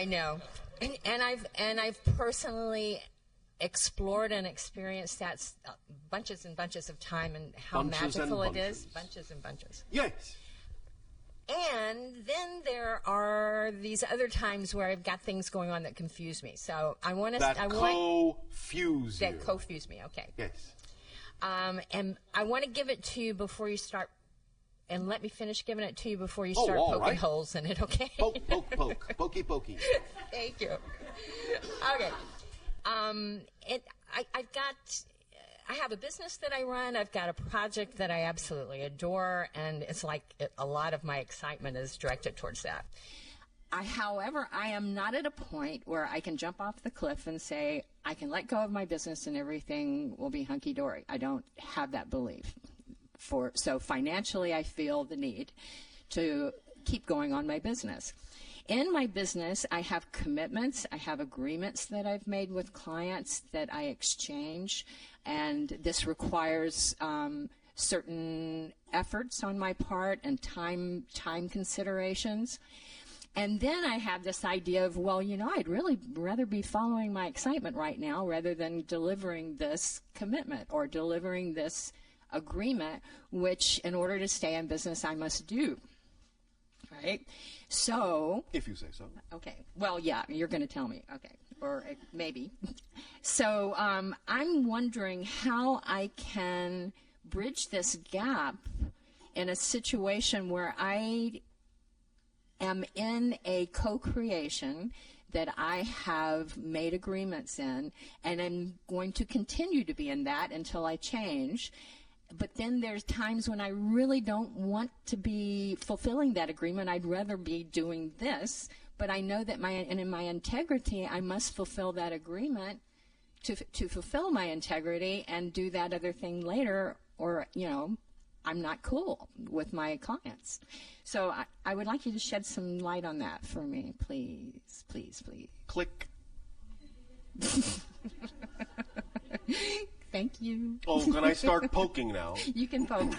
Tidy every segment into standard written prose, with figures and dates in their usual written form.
I know. And I've personally explored and experienced that bunches and bunches of time, and how magical it is. Bunches and bunches. Yes. And then there are these other times where I've got things going on that confuse me. So I want to... That confuse me, okay. Yes. And I want to give it to you before you start, and let me finish giving it to you before you start poking holes in it, okay? Poke, poke, poke. Pokey, pokey. Thank you. Okay. I have a business that I run. I've got a project that I absolutely adore, and it's like a lot of my excitement is directed towards that. However, I am not at a point where I can jump off the cliff and say, I can let go of my business and everything will be hunky-dory. I don't have that belief. So financially, I feel the need to keep going on my business. In my business, I have commitments. I have agreements that I've made with clients that I exchange, and this requires certain efforts on my part and time considerations. And then I have this idea of, well, I'd really rather be following my excitement right now rather than delivering this commitment or delivering this agreement, which in order to stay in business, I must do. Right? So... If you say so. Okay. Well, yeah, you're going to tell me. Okay. Or maybe. So I'm wondering how I can bridge this gap in a situation where I am in a co-creation that I have made agreements in, and I'm going to continue to be in that until I change. But then there's times when I really don't want to be fulfilling that agreement. I'd rather be doing this, but I know that in my integrity, I must fulfill that agreement to fulfill my integrity and do that other thing later, or, I'm not cool with my clients. So I would like you to shed some light on that for me, please, please, please. Click. Thank you. Oh, can I start poking now? You can poke.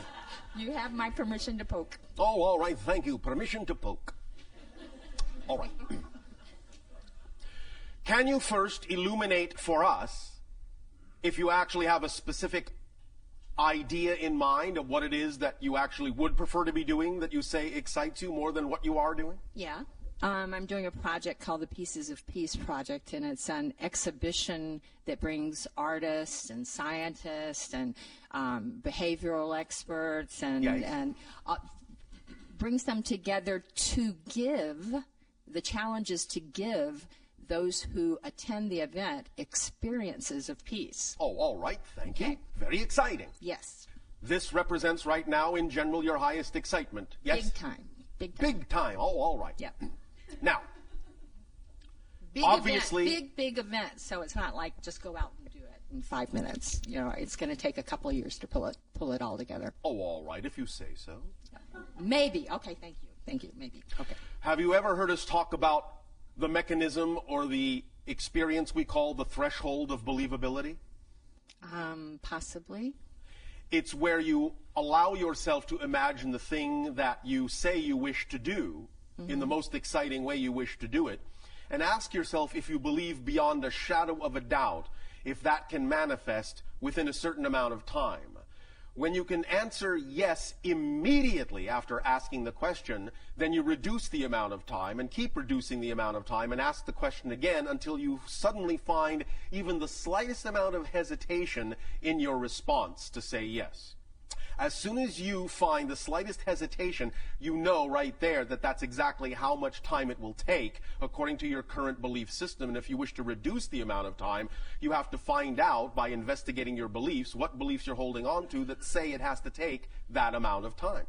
You have my permission to poke. Oh, all right. Thank you. Permission to poke. All right. Can you first illuminate for us if you actually have a specific idea in mind of what it is that you actually would prefer to be doing that you say excites you more than what you are doing? Yeah. I'm doing a project called the Pieces of Peace Project, and it's an exhibition that brings artists and scientists and behavioral experts and brings them together to give, the challenge is to give those who attend the event experiences of peace. Oh, all right. Thank you. Very exciting. Yes. This represents right now, in general, your highest excitement. Yes? Big time. Big time. Big time. Oh, all right. Yep. Now, big obviously... Big event, so it's not like just go out and do it in 5 minutes. It's going to take a couple of years to pull it all together. Oh, all right, if you say so. Maybe. Okay, thank you. Thank you. Maybe. Okay. Have you ever heard us talk about the mechanism or the experience we call the threshold of believability? Possibly. It's where you allow yourself to imagine the thing that you say you wish to do in the most exciting way you wish to do it, and ask yourself if you believe beyond a shadow of a doubt if that can manifest within a certain amount of time. When you can answer yes immediately after asking the question, then you reduce the amount of time and keep reducing the amount of time and ask the question again until you suddenly find even the slightest amount of hesitation in your response to say yes. As soon as you find the slightest hesitation, you know right there that that's exactly how much time it will take according to your current belief system. And if you wish to reduce the amount of time, you have to find out by investigating your beliefs what beliefs you're holding on to that say it has to take that amount of time.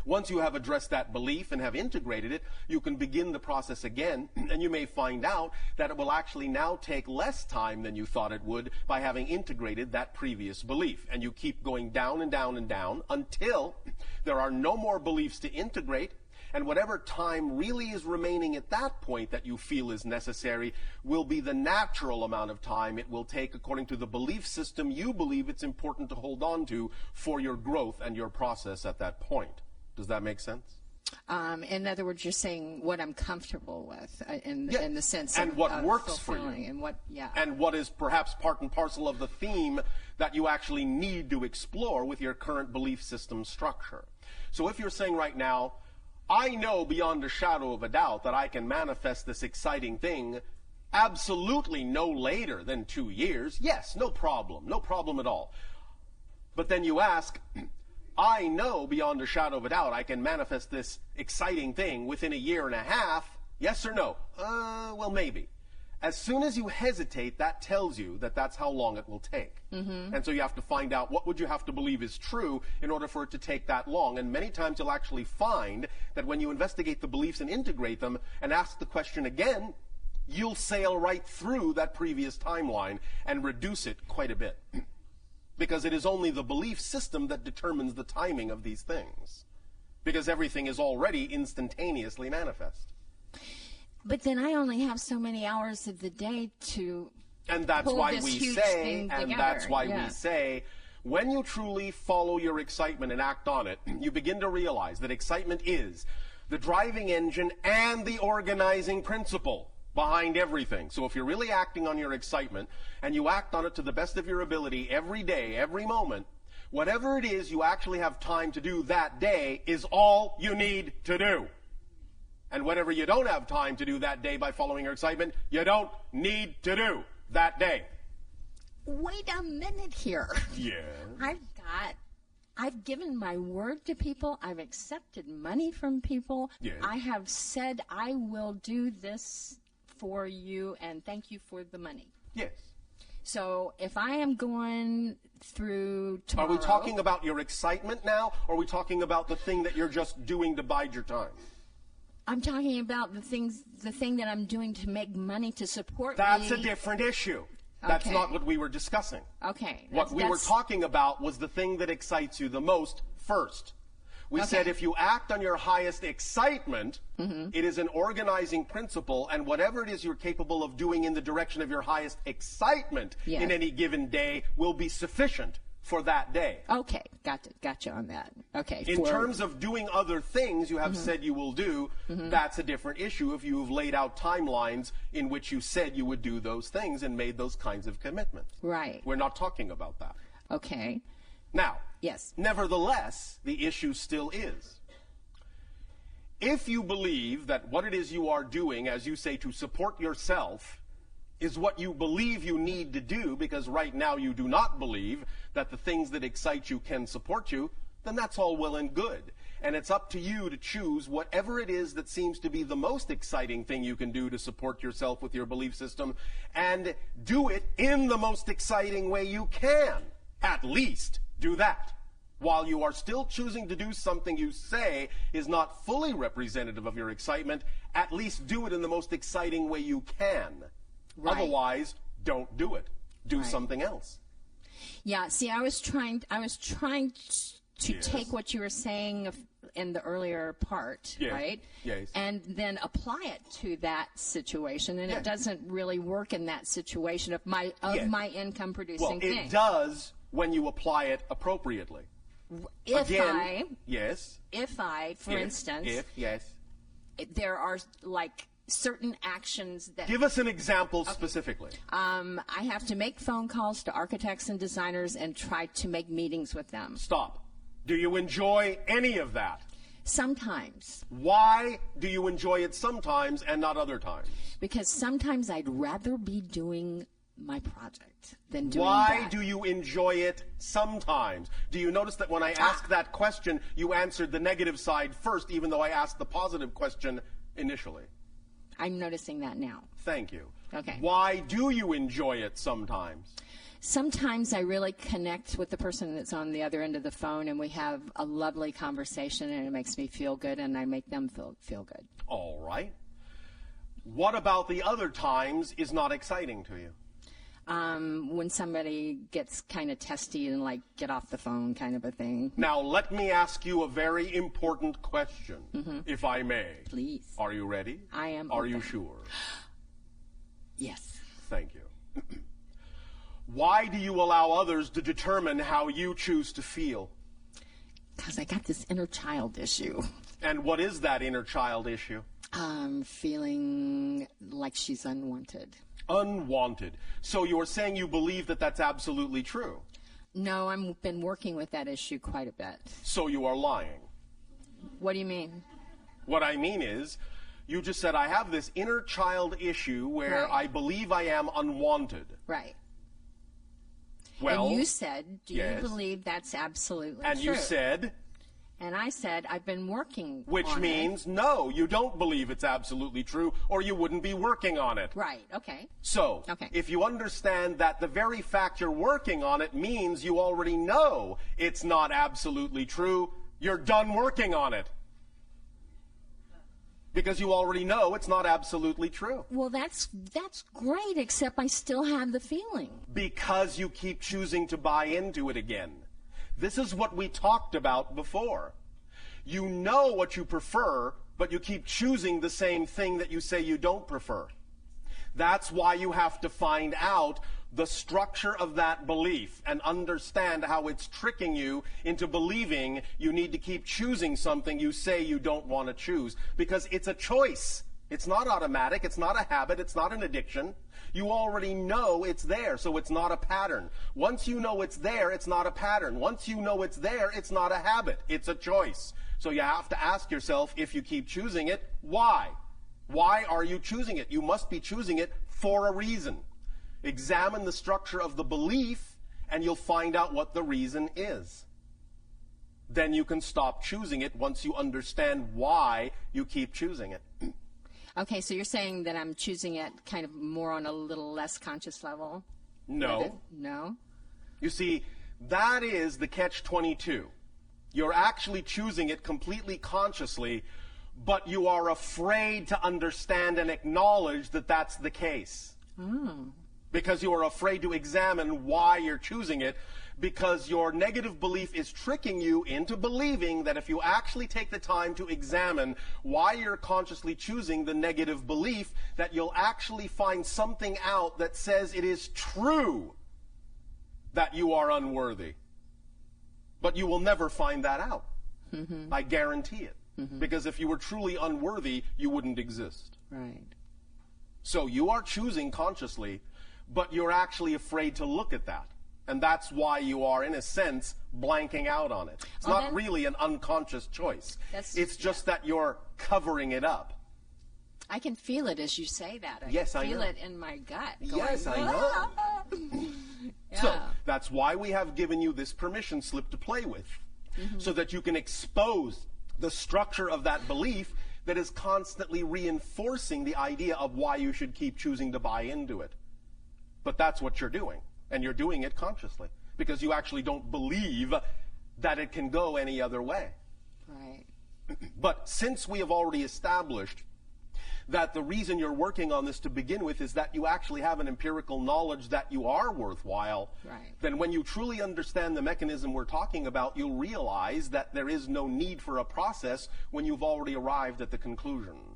Once you have addressed that belief and have integrated it, you can begin the process again, and you may find out that it will actually now take less time than you thought it would by having integrated that previous belief. And you keep going down and down and down until there are no more beliefs to integrate, and whatever time really is remaining at that point that you feel is necessary will be the natural amount of time it will take according to the belief system you believe it's important to hold on to for your growth and your process at that point. Does that make sense? In other words, you're saying what I'm comfortable with in the sense and of what works for you, and what and what is perhaps part and parcel of the theme that you actually need to explore with your current belief system structure. So if you're saying right now, I know beyond a shadow of a doubt that I can manifest this exciting thing absolutely no later than 2 years, yes, no problem at all. But then you ask, I know beyond a shadow of a doubt I can manifest this exciting thing within 1.5 years, yes or no? Well, maybe. As soon as you hesitate, that tells you that that's how long it will take. And so you have to find out what would you have to believe is true in order for it to take that long. And many times you'll actually find that when you investigate the beliefs and integrate them and ask the question again, you'll sail right through that previous timeline and reduce it quite a bit. Because it is only the belief system that determines the timing of these things. Because everything is already instantaneously manifest. But then I only have so many hours of the day to And that's pull why this we huge say, thing and together. that's why we say, when you truly follow your excitement and act on it, you begin to realize that excitement is the driving engine and the organizing principle behind everything. So if you're really acting on your excitement and you act on it to the best of your ability every day, every moment, whatever it is you actually have time to do that day is all you need to do. And whatever you don't have time to do that day by following your excitement, you don't need to do that day. Wait a minute here. Yeah. I've given my word to people. I've accepted money from people. Yes. I have said I will do this for you and thank you for the money. Yes. So if I am going through tomorrow... Are we talking about your excitement now, or are we talking about the thing that you're just doing to bide your time? I'm talking about the thing that I'm doing to make money to support me. That's a different issue. That's Okay. not what we were discussing. Okay. What we were talking about was the thing that excites you the most first. We Okay. said if you act on your highest excitement, it is an organizing principle, and whatever it is you're capable of doing in the direction of your highest excitement Yes. in any given day will be sufficient for that day. Okay. Gotcha on that. Okay. In terms of doing other things you have said you will do, that's a different issue if you've laid out timelines in which you said you would do those things and made those kinds of commitments. Right. We're not talking about that. Okay. Now, Yes. nevertheless, the issue still is. If you believe that what it is you are doing, as you say, to support yourself, is what you believe you need to do, because right now you do not believe that the things that excite you can support you, then that's all well and good. And it's up to you to choose whatever it is that seems to be the most exciting thing you can do to support yourself with your belief system, and do it in the most exciting way you can. At least do that. While you are still choosing to do something you say is not fully representative of your excitement, at least do it in the most exciting way you can. Right. Otherwise, don't do it. Do Right. something else. Yeah, see, I was trying to Yes. take what you were saying in the earlier part, Yes. right? Yes. And then apply it to that situation, and Yes. it doesn't really work in that situation of my Yes. income producing Well, thing. it does when you apply it appropriately. If Again, yes. I, for instance, Yes. there are like certain actions that Give us an example specifically. I have to make phone calls to architects and designers and try to make meetings with them. Stop. Do you enjoy any of that? Sometimes, Why do you enjoy it sometimes and not other times? because sometimes I'd rather be doing my project than doing Why that. do you enjoy it sometimes? Do you notice that when I asked that question, you answered the negative side first, even though I asked the positive question initially? I'm noticing that now. Thank you. Okay. Why do you enjoy it sometimes? Sometimes I really connect with the person that's on the other end of the phone, and we have a lovely conversation, and it makes me feel good, and I make them feel good. All right. What about the other times is not exciting to you? When somebody gets kind of testy and like get off the phone kind of a thing. Now, let me ask you a very important question, if I may. Please. Are you ready? I am Are you open. sure? Yes. Thank you. Why do you allow others to determine how you choose to feel? Because I got this inner child issue. And what is that inner child issue? Feeling like she's unwanted. Unwanted. So you're saying you believe that that's absolutely true? No, I've been working with that issue quite a bit. So you are lying. What do you mean? What I mean is, you just said I have this inner child issue where Right. I believe I am unwanted. Right. Well, and you said, do yes. you believe that's absolutely and true? you said, And I said, I've been working which on means no, you don't believe it's absolutely true, or you wouldn't be working on it. it. Right, okay. So, Okay. if you understand that the very fact you're working on it means you already know it's not absolutely true, you're done working on it. Because you already know it's not absolutely true. Well, that's great, except I still have the feeling. Because you keep choosing to buy into it again. This is what we talked about before. You know what you prefer, but you keep choosing the same thing that you say you don't prefer. That's why you have to find out the structure of that belief and understand how it's tricking you into believing you need to keep choosing something you say you don't want to choose. Because it's a choice. It's not automatic. It's not a habit. It's not an addiction. You already know it's there, so it's not a pattern. Once you know it's there, it's not a pattern. Once you know it's there, it's not a habit. It's a choice. So you have to ask yourself, if you keep choosing it, why? Why are you choosing it? You must be choosing it for a reason. Examine the structure of the belief, and you'll find out what the reason is. Then you can stop choosing it once you understand why you keep choosing it. Okay, so you're saying that I'm choosing it kind of more on a little less conscious level? No. No? You see, that is the catch-22. You're actually choosing it completely consciously, but you are afraid to understand and acknowledge that that's the case. Because you are afraid to examine why you're choosing it, because your negative belief is tricking you into believing that if you actually take the time to examine why you're consciously choosing the negative belief, that you'll actually find something out that says it is true that you are unworthy. But you will never find that out. I guarantee it. Because if you were truly unworthy, you wouldn't exist. Right. So you are choosing consciously, but you're actually afraid to look at that. And that's why you are, in a sense, blanking out on it. It's not really an unconscious choice. It's just that you're covering it up. I can feel it as you say that. I Yes, I feel know. it in my gut. Yes, I know. Yeah. So that's why we have given you this permission slip to play with, so that you can expose the structure of that belief that is constantly reinforcing the idea of why you should keep choosing to buy into it. But that's what you're doing, and you're doing it consciously, because you actually don't believe that it can go any other way. Right. But since we have already established that the reason you're working on this to begin with is that you actually have an empirical knowledge that you are worthwhile, Right. then when you truly understand the mechanism we're talking about, you'll realize that there is no need for a process when you've already arrived at the conclusion.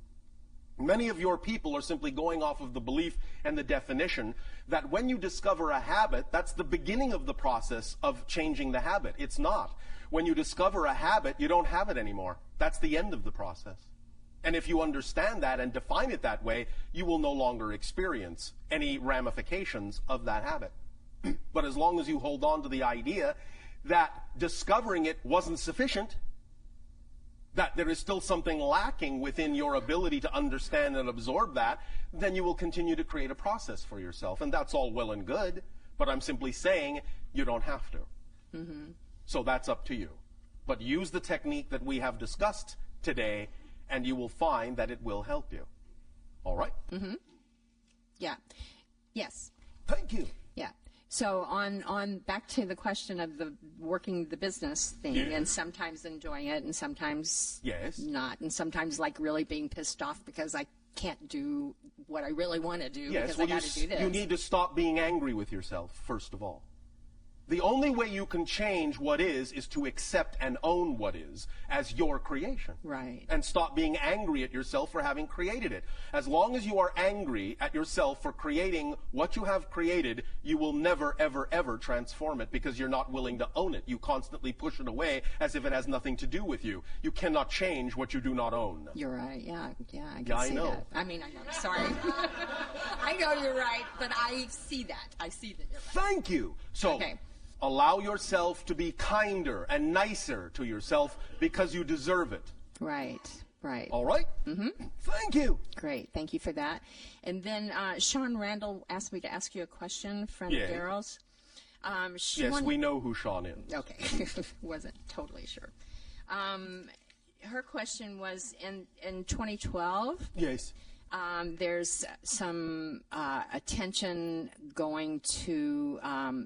Many of your people are simply going off of the belief and the definition that when you discover a habit, that's the beginning of the process of changing the habit. It's not. When you discover a habit, you don't have it anymore. That's the end of the process. And if you understand that and define it that way, you will no longer experience any ramifications of that habit. But as long as you hold on to the idea that discovering it wasn't sufficient, that there is still something lacking within your ability to understand and absorb that, then you will continue to create a process for yourself. And that's all well and good, but I'm simply saying you don't have to. So that's up to you. But use the technique that we have discussed today, and you will find that it will help you. All right? Yeah. Yes. Thank you. Yeah. So on back to the question of the working the business thing, Yeah. and sometimes enjoying it and sometimes Yes. not, and sometimes like really being pissed off because I can't do what I really want to do Yes, because well, I got to do this. you need to stop being angry with yourself, first of all. The only way you can change what is to accept and own what is as your creation. Right. And stop being angry at yourself for having created it. As long as you are angry at yourself for creating what you have created, you will never, ever, ever transform it because you're not willing to own it. You constantly push it away as if it has nothing to do with you. You cannot change what you do not own. You're right. Yeah, I can Yeah, I see know. that. I mean, I know. Sorry. I know you're right, but I see that. I see that you're right. Thank you. So, Okay. allow yourself to be kinder and nicer to yourself because you deserve it. Right. All right? Mm-hmm. Thank you. Great. Thank you for that. And then Sean Randall asked me to ask you a question, friend Yeah. of Darryl's. Yes, we know who Sean is. Okay. Wasn't totally sure. Her question was, in 2012, Yes. there's some attention going to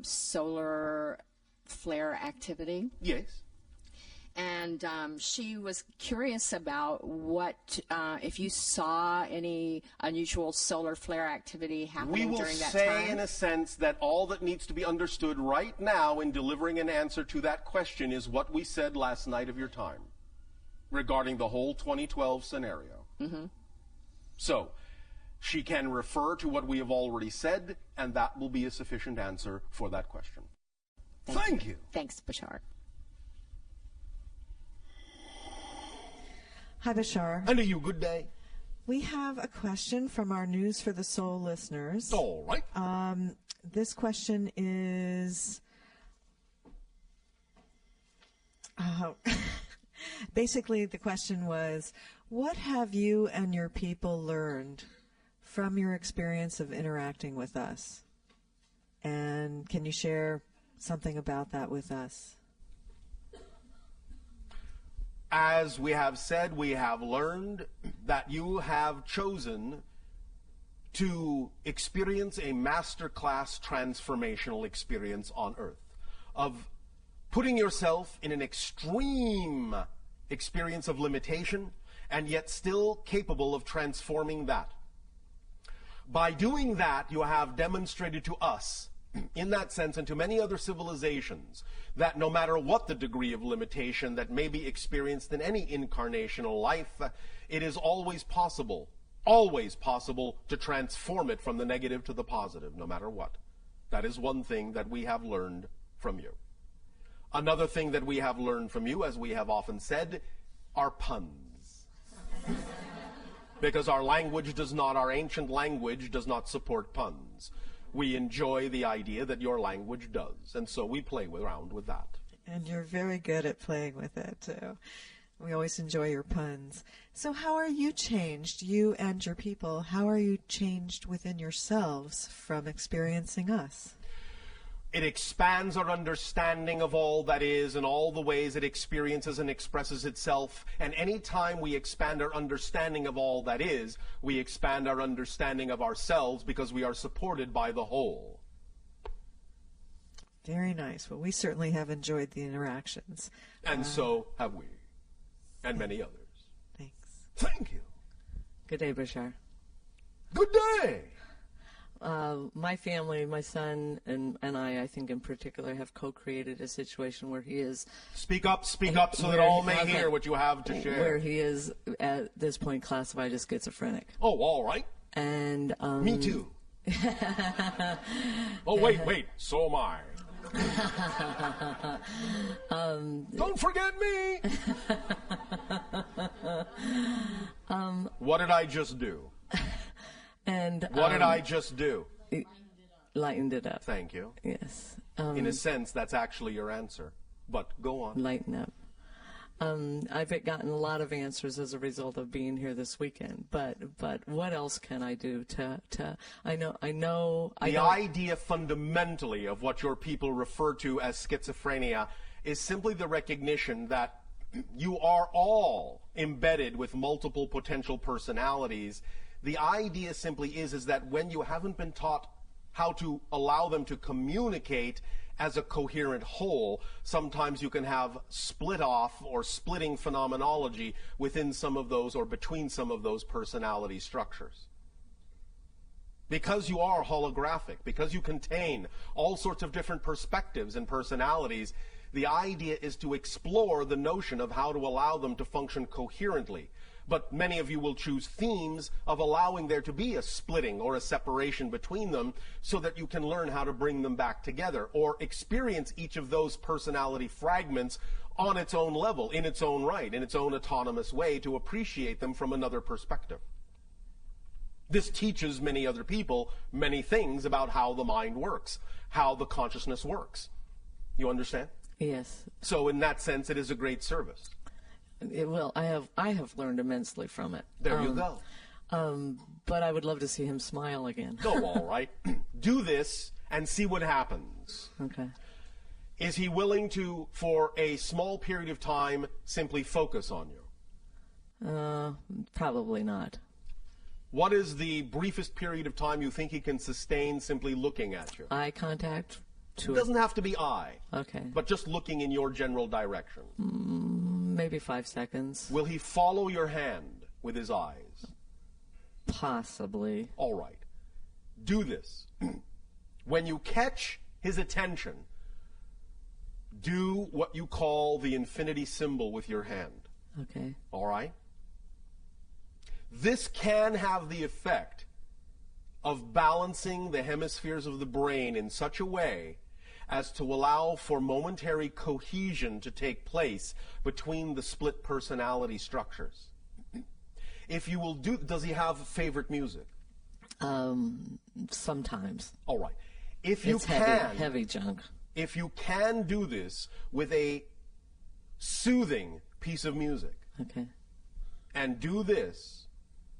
solar flare activity. Yes. And she was curious about what, if you saw any unusual solar flare activity We happening will during that say, time. in a sense, that all that needs to be understood right now in delivering an answer to that question is what we said last night of your time regarding the whole 2012 scenario. Mm-hmm. So, she can refer to what we have already said, and that will be a sufficient answer for that question. Thank you. Thanks, Bashar. Hi, Bashar. And to you, good day. We have a question from our News for the Soul listeners. All right. This question is basically the question was, what have you and your people learned from your experience of interacting with us? And can you share something about that with us? As we have said, we have learned that you have chosen to experience a masterclass transformational experience on earth of putting yourself in an extreme experience of limitation and yet still capable of transforming that. By doing that, you have demonstrated to us, in that sense, and to many other civilizations, that no matter what the degree of limitation that may be experienced in any incarnational life, it is always possible to transform it from the negative to the positive, no matter what. That is one thing that we have learned from you. Another thing that we have learned from you, as we have often said, are puns. Because our ancient language does not support puns. We enjoy the idea that your language does, and so we play around with that. And you're very good at playing with it, too. We always enjoy your puns. So how are you changed, you and your people? How are you changed within yourselves from experiencing us? It expands our understanding of all that is and all the ways it experiences and expresses itself. And any time we expand our understanding of all that is, we expand our understanding of ourselves because we are supported by the whole. Very nice. Well, we certainly have enjoyed the interactions. And so have we. And many others. Thanks. Thank you. Good day, Bashar. Good day. My family, my son, and I think in particular, have co-created a situation where he is... Speak up so that all may hear what you have to share. Where he is, at this point, classified as schizophrenic. Oh, all right. And... Me too. Oh, wait, so am I. Don't forget me! What did I just do? And What did I just do? Lightened it up. Thank you. Yes. In a sense, that's actually your answer. But go on. Lighten up. I've gotten a lot of answers as a result of being here this weekend. But what else can I do to I know. The idea fundamentally of what your people refer to as schizophrenia is simply the recognition that you are all embedded with multiple potential personalities. The idea simply is that when you haven't been taught how to allow them to communicate as a coherent whole, sometimes you can have split off or splitting phenomenology within some of those or between some of those personality structures. Because you are holographic, because you contain all sorts of different perspectives and personalities, the idea is to explore the notion of how to allow them to function coherently. But many of you will choose themes of allowing there to be a splitting or a separation between them so that you can learn how to bring them back together or experience each of those personality fragments on its own level, in its own right, in its own autonomous way, to appreciate them from another perspective. This teaches many other people many things about how the mind works, how the consciousness works. You understand? Yes. So in that sense, it is a great service. Well, I have learned immensely from it. There you go. But I would love to see him smile again. Oh, all right. Do this and see what happens. Okay. Is he willing to, for a small period of time, simply focus on you? Probably not. What is the briefest period of time you think he can sustain simply looking at you? Eye contact? It doesn't have to be eye. Okay. But just looking in your general direction. Maybe 5 seconds. Will he follow your hand with his eyes? Possibly. All right. Do this. When you catch his attention, do what you call the infinity symbol with your hand. Okay. All right? This can have the effect of balancing the hemispheres of the brain in such a way as to allow for momentary cohesion to take place between the split personality structures. If you will do, does he have favorite music? Sometimes. All right. If you It's can, heavy junk. if you can do this with a soothing piece of music, Okay. and do this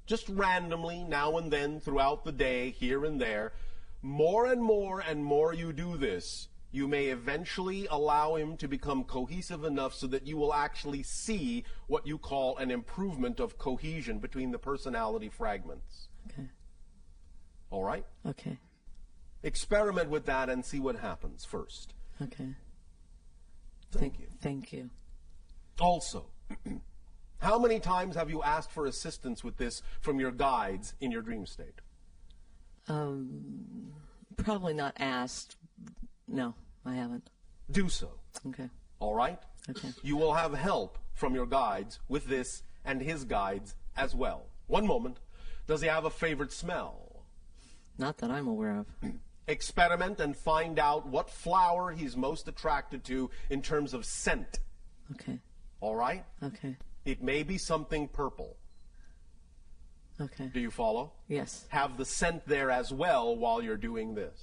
just randomly now and then throughout the day, here and there, more and more you do this, you may eventually allow him to become cohesive enough so that you will actually see what you call an improvement of cohesion between the personality fragments. Okay. All right? Okay. Experiment with that and see what happens first. Okay. Thank you. Thank you. Also, how many times have you asked for assistance with this from your guides in your dream state? Probably not asked. No, I haven't. Do so. Okay. All right? Okay. You will have help from your guides with this and his guides as well. One moment. Does he have a favorite smell? Not that I'm aware of. Experiment and find out what flower he's most attracted to in terms of scent. Okay. All right? Okay. It may be something purple. Okay. Do you follow? Yes. Have the scent there as well while you're doing this.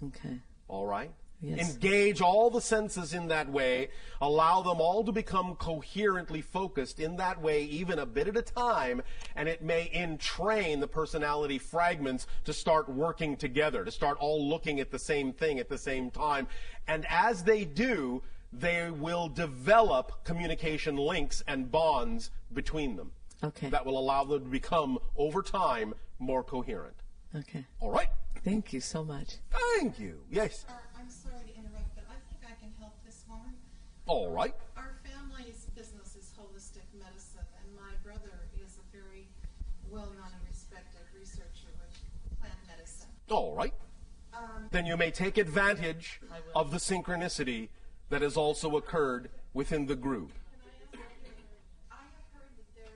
Okay. All right? Yes. Engage all the senses in that way. Allow them all to become coherently focused in that way, even a bit at a time, and it may entrain the personality fragments to start working together, to start all looking at the same thing at the same time. And as they do, they will develop communication links and bonds between them. Okay. That will allow them to become, over time, more coherent. Okay. All right? Thank you so much. Thank you. Yes. I'm sorry to interrupt, but I think I can help this woman. All right. Our family's business is holistic medicine, and my brother is a very well-known and respected researcher with plant medicine. All right. Then you may take advantage of the synchronicity that has also occurred within the group.